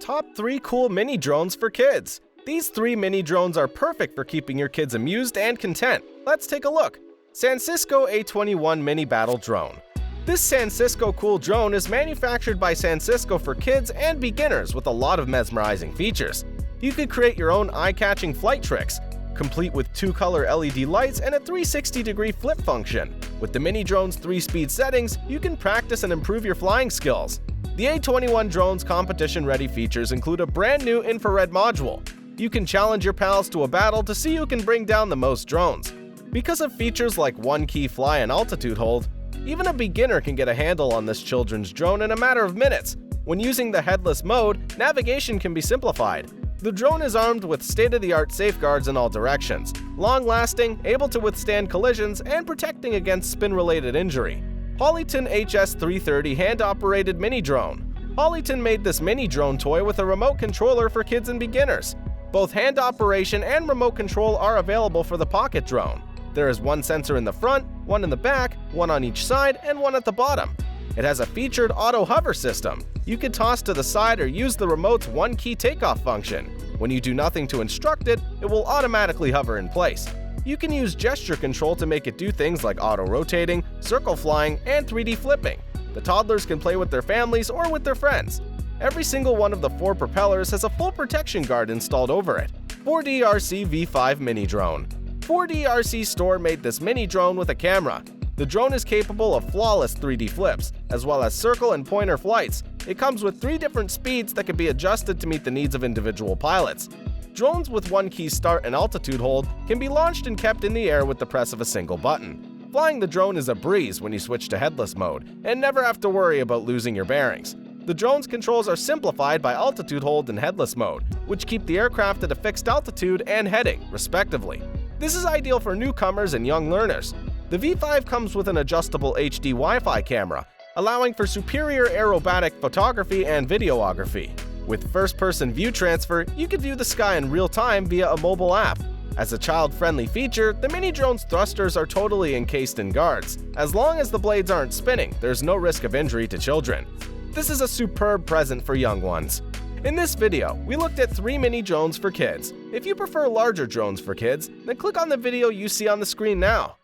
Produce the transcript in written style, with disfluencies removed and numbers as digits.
top 3 cool mini drones for kids. These 3 mini drones are perfect for keeping your kids amused and content. Let's take a look. Sansisco A21 Mini Battle Drone. This Sansisco cool drone is manufactured by Sansisco for kids and beginners with a lot of mesmerizing features. You could create your own eye-catching flight tricks, complete with 2-color LED lights and a 360-degree flip function. With the mini drone's 3-speed settings, you can practice and improve your flying skills. The A21 drone's competition-ready features include a brand new infrared module. You can challenge your pals to a battle to see who can bring down the most drones. Because of features like one-key fly and altitude hold, even a beginner can get a handle on this children's drone in a matter of minutes. When using the headless mode, navigation can be simplified. The drone is armed with state-of-the-art safeguards in all directions, long-lasting, able to withstand collisions, and protecting against spin-related injury. Holyton HS330 hand-operated mini drone. Holyton made this mini drone toy with a remote controller for kids and beginners. Both hand operation and remote control are available for the pocket drone. There is one sensor in the front, one in the back, one on each side, and one at the bottom. It has a featured auto hover system. You can toss to the side or use the remote's one-key takeoff function. When you do nothing to instruct it, it will automatically hover in place. You can use gesture control to make it do things like auto-rotating, circle flying, and 3D flipping. The toddlers can play with their families or with their friends. Every single one of the 4 propellers has a full protection guard installed over it. 4DRC V5 Mini Drone. 4DRC Store made this mini drone with a camera. The drone is capable of flawless 3D flips, as well as circle and pointer flights. It comes with 3 different speeds that can be adjusted to meet the needs of individual pilots. Drones with one-key start and altitude hold can be launched and kept in the air with the press of a single button. Flying the drone is a breeze when you switch to headless mode, and never have to worry about losing your bearings. The drone's controls are simplified by altitude hold and headless mode, which keep the aircraft at a fixed altitude and heading, respectively. This is ideal for newcomers and young learners. The V5 comes with an adjustable HD Wi-Fi camera, allowing for superior aerobatic photography and videography. With first-person view transfer, you can view the sky in real time via a mobile app. As a child-friendly feature, the mini drone's thrusters are totally encased in guards. As long as the blades aren't spinning, there's no risk of injury to children. This is a superb present for young ones. In this video, we looked at 3 mini drones for kids. If you prefer larger drones for kids, then click on the video you see on the screen now.